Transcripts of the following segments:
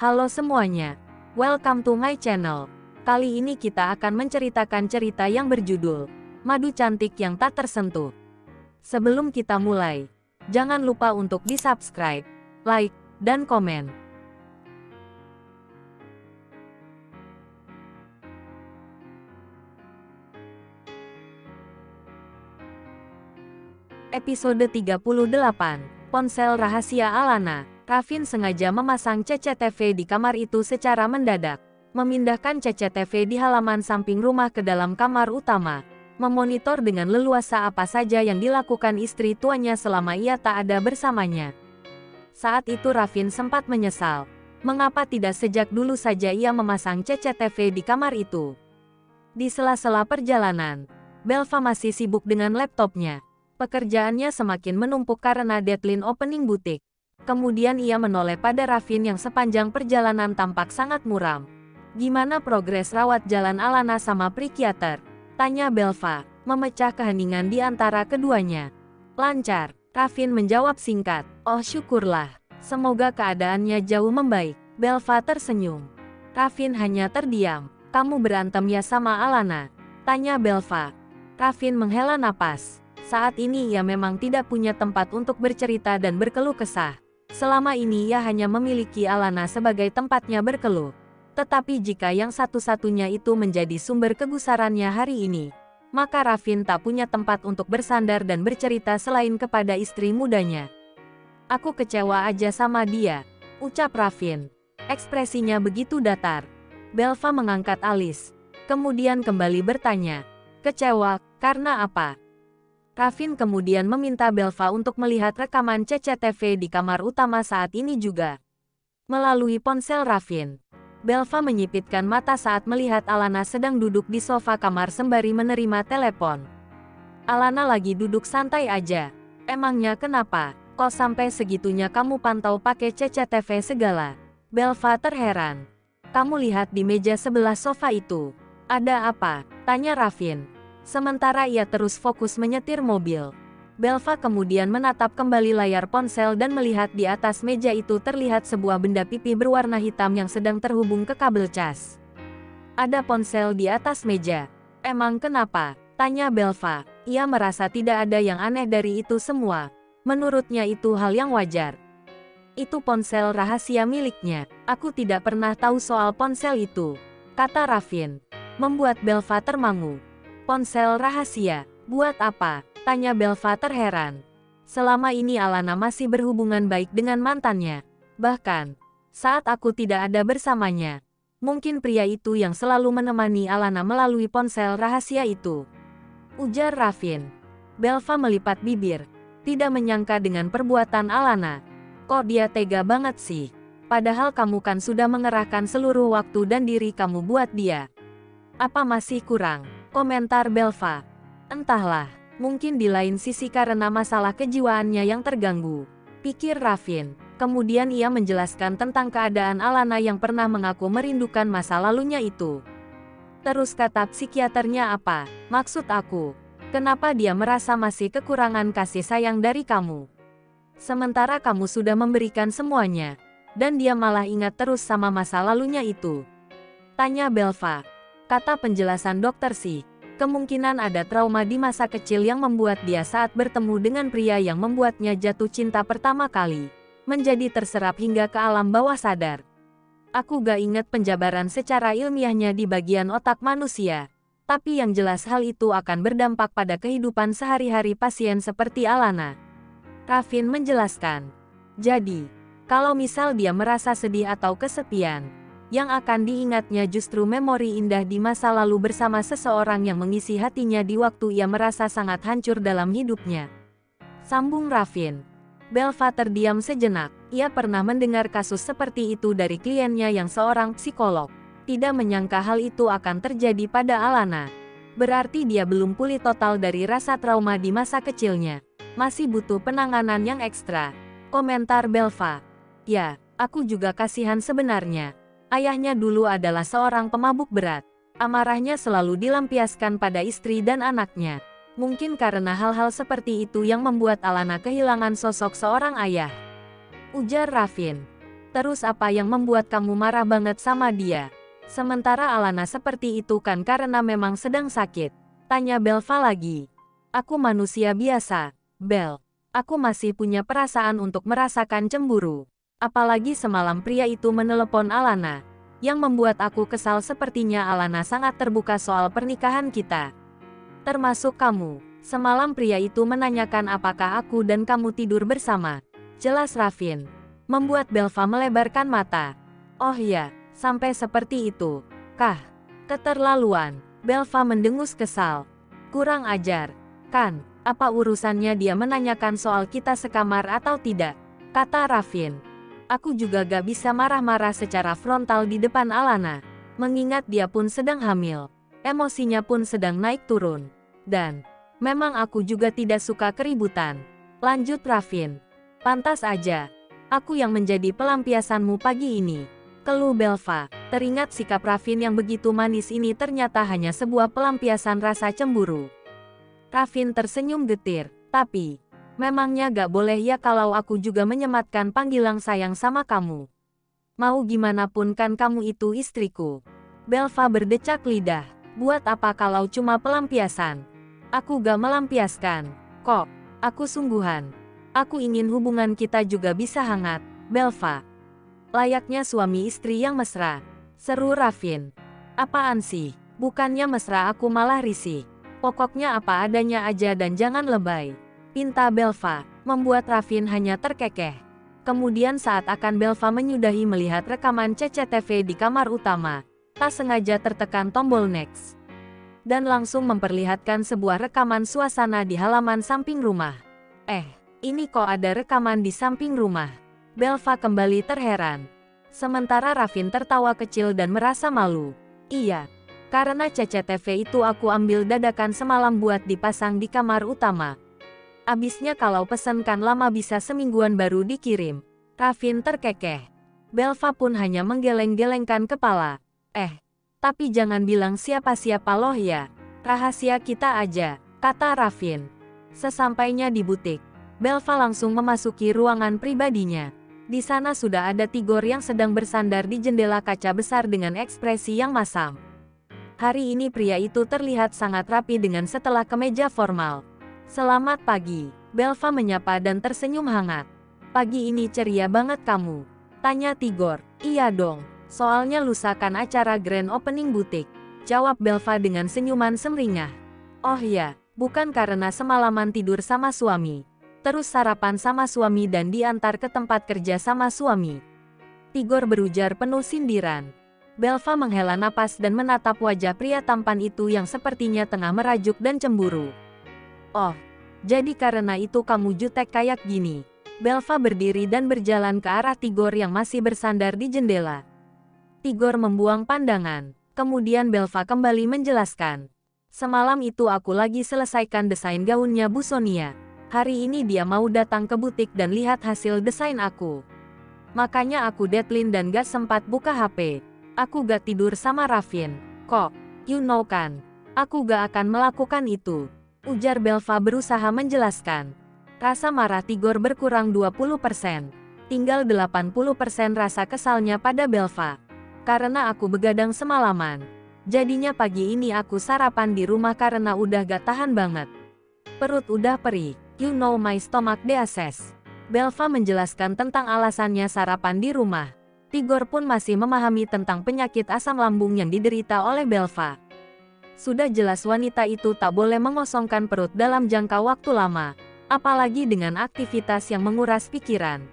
Halo semuanya, welcome to my channel. Kali ini kita akan menceritakan cerita yang berjudul Madu Cantik yang Tak Tersentuh. Sebelum kita mulai, jangan lupa untuk di-subscribe, like, dan komen. Episode 38, Ponsel Rahasia Alana. Rafin sengaja memasang CCTV di kamar itu secara mendadak. Memindahkan CCTV di halaman samping rumah ke dalam kamar utama. Memonitor dengan leluasa apa saja yang dilakukan istri tuanya selama ia tak ada bersamanya. Saat itu Rafin sempat menyesal. Mengapa tidak sejak dulu saja ia memasang CCTV di kamar itu? Di sela-sela perjalanan, Belva masih sibuk dengan laptopnya. Pekerjaannya semakin menumpuk karena deadline opening butik. Kemudian ia menoleh pada Rafin yang sepanjang perjalanan tampak sangat muram. "Gimana progres rawat jalan Alana sama psikiater?" tanya Belva, memecah keheningan di antara keduanya. "Lancar," Rafin menjawab singkat. "Oh syukurlah, semoga keadaannya jauh membaik." Belva tersenyum. Rafin hanya terdiam. "Kamu berantem ya sama Alana?" tanya Belva. Rafin menghela napas. Saat ini ia memang tidak punya tempat untuk bercerita dan berkeluh kesah. Selama ini ia hanya memiliki Alana sebagai tempatnya berkeluh. Tetapi jika yang satu-satunya itu menjadi sumber kegusarannya hari ini, maka Rafin tak punya tempat untuk bersandar dan bercerita selain kepada istri mudanya. "Aku kecewa aja sama dia," ucap Rafin. Ekspresinya begitu datar. Belva mengangkat alis, kemudian kembali bertanya, "Kecewa, karena apa?" Rafin kemudian meminta Belva untuk melihat rekaman CCTV di kamar utama saat ini juga. Melalui ponsel Rafin, Belva menyipitkan mata saat melihat Alana sedang duduk di sofa kamar sembari menerima telepon. "Alana lagi duduk santai aja. Emangnya kenapa? Kok sampai segitunya kamu pantau pakai CCTV segala?" Belva terheran. "Kamu lihat di meja sebelah sofa itu. Ada apa?" tanya Rafin. Sementara ia terus fokus menyetir mobil. Belva kemudian menatap kembali layar ponsel dan melihat di atas meja itu terlihat sebuah benda pipih berwarna hitam yang sedang terhubung ke kabel cas. "Ada ponsel di atas meja. Emang kenapa?" tanya Belva. Ia merasa tidak ada yang aneh dari itu semua. Menurutnya itu hal yang wajar. "Itu ponsel rahasia miliknya. Aku tidak pernah tahu soal ponsel itu," kata Rafin. Membuat Belva termangu. "Ponsel rahasia? Buat apa?" tanya Belva terheran. "Selama ini Alana masih berhubungan baik dengan mantannya. Bahkan, saat aku tidak ada bersamanya, mungkin pria itu yang selalu menemani Alana melalui ponsel rahasia itu," ujar Rafin. Belva melipat bibir, tidak menyangka dengan perbuatan Alana. "Kok dia tega banget sih? Padahal kamu kan sudah mengerahkan seluruh waktu dan diri kamu buat dia. Apa masih kurang?" komentar Belva. "Entahlah, mungkin di lain sisi karena masalah kejiwaannya yang terganggu," pikir Rafin. Kemudian ia menjelaskan tentang keadaan Alana yang pernah mengaku merindukan masa lalunya itu. "Terus kata psikiaternya apa? Maksud aku, kenapa dia merasa masih kekurangan kasih sayang dari kamu? Sementara kamu sudah memberikan semuanya, dan dia malah ingat terus sama masa lalunya itu?" tanya Belva. Kata penjelasan dokter sih, kemungkinan ada trauma di masa kecil yang membuat dia saat bertemu dengan pria yang membuatnya jatuh cinta pertama kali, menjadi terserap hingga ke alam bawah sadar. Aku gak inget penjabaran secara ilmiahnya di bagian otak manusia, tapi yang jelas hal itu akan berdampak pada kehidupan sehari-hari pasien seperti Alana. Rafin menjelaskan. Jadi, kalau misal dia merasa sedih atau kesepian, yang akan diingatnya justru memori indah di masa lalu bersama seseorang yang mengisi hatinya di waktu ia merasa sangat hancur dalam hidupnya, sambung Rafin. Belva terdiam sejenak. Ia pernah mendengar kasus seperti itu dari kliennya yang seorang psikolog. Tidak menyangka hal itu akan terjadi pada Alana. Berarti dia belum pulih total dari rasa trauma di masa kecilnya. Masih butuh penanganan yang ekstra, komentar Belva. "Ya, aku juga kasihan sebenarnya. Ayahnya dulu adalah seorang pemabuk berat. Amarahnya selalu dilampiaskan pada istri dan anaknya. Mungkin karena hal-hal seperti itu yang membuat Alana kehilangan sosok seorang ayah," ujar Rafin. Terus apa yang membuat kamu marah banget sama dia? Sementara Alana seperti itu kan karena memang sedang sakit. Tanya Belva lagi. Aku manusia biasa, Bel. Aku masih punya perasaan untuk merasakan cemburu. Apalagi semalam pria itu menelepon Alana. Yang membuat aku kesal sepertinya Alana sangat terbuka soal pernikahan kita. Termasuk kamu. Semalam pria itu menanyakan apakah aku dan kamu tidur bersama. Jelas Ravin. Membuat Belva melebarkan mata. Oh ya, sampai seperti itu. Kah? Keterlaluan. Belva mendengus kesal. Kurang ajar. Kan, apa urusannya dia menanyakan soal kita sekamar atau tidak? Kata Ravin. Aku juga gak bisa marah-marah secara frontal di depan Alana. Mengingat dia pun sedang hamil. Emosinya pun sedang naik turun. Dan, memang aku juga tidak suka keributan. Lanjut Ravin. Pantas aja. Aku yang menjadi pelampiasanmu pagi ini. Keluh Belva. Teringat sikap Ravin yang begitu manis ini ternyata hanya sebuah pelampiasan rasa cemburu. Ravin tersenyum getir. Tapi, memangnya gak boleh ya kalau aku juga menyematkan panggilan sayang sama kamu? Mau gimana pun kan kamu itu istriku. Belva berdecak lidah. Buat apa kalau cuma pelampiasan? Aku gak melampiaskan. Kok, aku sungguhan. Aku ingin hubungan kita juga bisa hangat, Belva. Layaknya suami istri yang mesra. Seru Ravin. Apaan sih? Bukannya mesra aku malah risih. Pokoknya apa adanya aja dan jangan lebay. Pinta Belva, membuat Ravin hanya terkekeh. Kemudian saat akan Belva menyudahi melihat rekaman CCTV di kamar utama, tak sengaja tertekan tombol next. Dan langsung memperlihatkan sebuah rekaman suasana di halaman samping rumah. Ini kok ada rekaman di samping rumah? Belva kembali terheran. Sementara Ravin tertawa kecil dan merasa malu. Iya, karena CCTV itu aku ambil dadakan semalam buat dipasang di kamar utama. Abisnya kalau pesankan lama bisa semingguan baru dikirim. Ravin terkekeh. Belva pun hanya menggeleng-gelengkan kepala. Tapi jangan bilang siapa-siapa loh ya. Rahasia kita aja, kata Ravin. Sesampainya di butik, Belva langsung memasuki ruangan pribadinya. Di sana sudah ada Tigor yang sedang bersandar di jendela kaca besar dengan ekspresi yang masam. Hari ini pria itu terlihat sangat rapi dengan setelah kemeja formal. Selamat pagi, Belva menyapa dan tersenyum hangat. Pagi ini ceria banget kamu, tanya Tigor. Iya dong, soalnya lusa kan acara grand opening butik, jawab Belva dengan senyuman semringah. Oh ya, bukan karena semalaman tidur sama suami, terus sarapan sama suami dan diantar ke tempat kerja sama suami. Tigor berujar penuh sindiran. Belva menghela napas dan menatap wajah pria tampan itu yang sepertinya tengah merajuk dan cemburu. Oh, jadi karena itu kamu jutek kayak gini. Belva berdiri dan berjalan ke arah Tigor yang masih bersandar di jendela. Tigor membuang pandangan. Kemudian Belva kembali menjelaskan. Semalam itu aku lagi selesaikan desain gaunnya Bu Sonia. Hari ini dia mau datang ke butik dan lihat hasil desain aku. Makanya aku deadline dan gak sempat buka HP. Aku gak tidur sama Ravin. Kok, you know kan, aku gak akan melakukan itu. Ujar Belva berusaha menjelaskan. Rasa marah Tigor berkurang 20%. Tinggal 80% rasa kesalnya pada Belva. Karena aku begadang semalaman. Jadinya pagi ini aku sarapan di rumah karena udah gak tahan banget. Perut udah perih. You know my stomach disease. Belva menjelaskan tentang alasannya sarapan di rumah. Tigor pun masih memahami tentang penyakit asam lambung yang diderita oleh Belva. Sudah jelas wanita itu tak boleh mengosongkan perut dalam jangka waktu lama, apalagi dengan aktivitas yang menguras pikiran.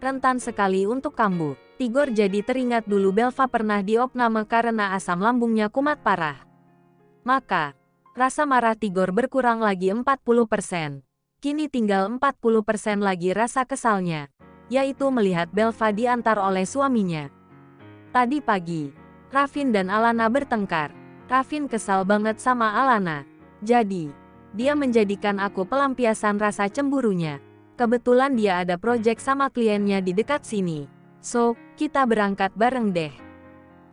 Rentan sekali untuk kambuh. Tigor jadi teringat dulu Belva pernah diopname karena asam lambungnya kumat parah. Maka, rasa marah Tigor berkurang lagi 40%. Kini tinggal 40% lagi rasa kesalnya, yaitu melihat Belva diantar oleh suaminya. Tadi pagi, Ravin dan Alana bertengkar. Ravin kesal banget sama Alana. Jadi, dia menjadikan aku pelampiasan rasa cemburunya. Kebetulan dia ada proyek sama kliennya di dekat sini. So, kita berangkat bareng deh.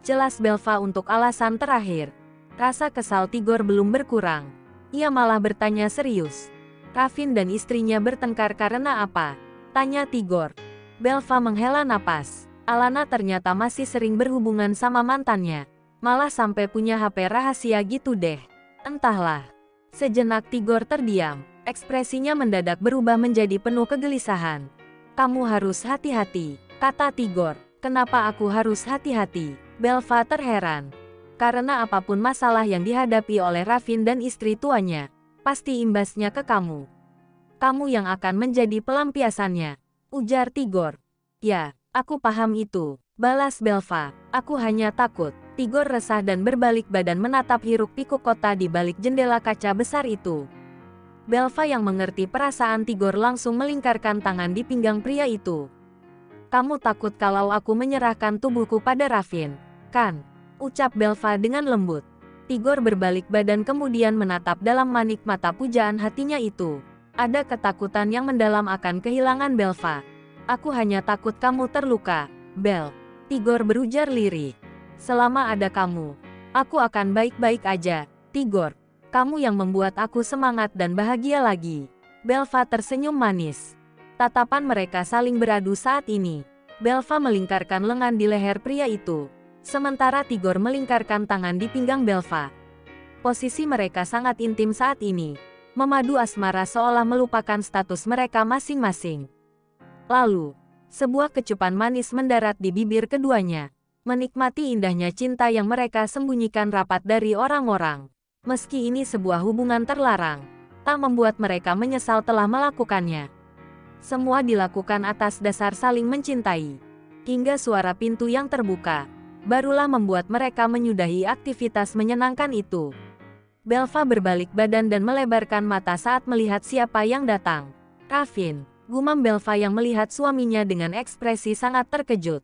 Jelas Belva untuk alasan terakhir. Rasa kesal Tigor belum berkurang. Ia malah bertanya serius. Ravin dan istrinya bertengkar karena apa? Tanya Tigor. Belva menghela napas. Alana ternyata masih sering berhubungan sama mantannya. Malah sampai punya HP rahasia gitu deh. Entahlah. Sejenak Tigor terdiam. Ekspresinya mendadak berubah menjadi penuh kegelisahan. Kamu harus hati-hati, kata Tigor. Kenapa aku harus hati-hati? Belva terheran. Karena apapun masalah yang dihadapi oleh Ravin dan istri tuanya, pasti imbasnya ke kamu. Kamu yang akan menjadi pelampiasannya, ujar Tigor. Ya, aku paham itu, balas Belva. Aku hanya takut. Tigor resah dan berbalik badan menatap hiruk-pikuk kota di balik jendela kaca besar itu. Belva yang mengerti perasaan Tigor langsung melingkarkan tangan di pinggang pria itu. Kamu takut kalau aku menyerahkan tubuhku pada Ravin, kan? Ucap Belva dengan lembut. Tigor berbalik badan kemudian menatap dalam manik mata pujaan hatinya itu. Ada ketakutan yang mendalam akan kehilangan Belva. Aku hanya takut kamu terluka, Bel. Tigor berujar lirih. Selama ada kamu, aku akan baik-baik aja, Tigor. Kamu yang membuat aku semangat dan bahagia lagi. Belva tersenyum manis. Tatapan mereka saling beradu saat ini. Belva melingkarkan lengan di leher pria itu. Sementara Tigor melingkarkan tangan di pinggang Belva. Posisi mereka sangat intim saat ini. Memadu asmara seolah melupakan status mereka masing-masing. Lalu, sebuah kecupan manis mendarat di bibir keduanya. Menikmati indahnya cinta yang mereka sembunyikan rapat dari orang-orang. Meski ini sebuah hubungan terlarang, tak membuat mereka menyesal telah melakukannya. Semua dilakukan atas dasar saling mencintai. Hingga suara pintu yang terbuka barulah membuat mereka menyudahi aktivitas menyenangkan itu. Belva berbalik badan dan melebarkan mata saat melihat siapa yang datang. Ravin, gumam Belva yang melihat suaminya dengan ekspresi sangat terkejut.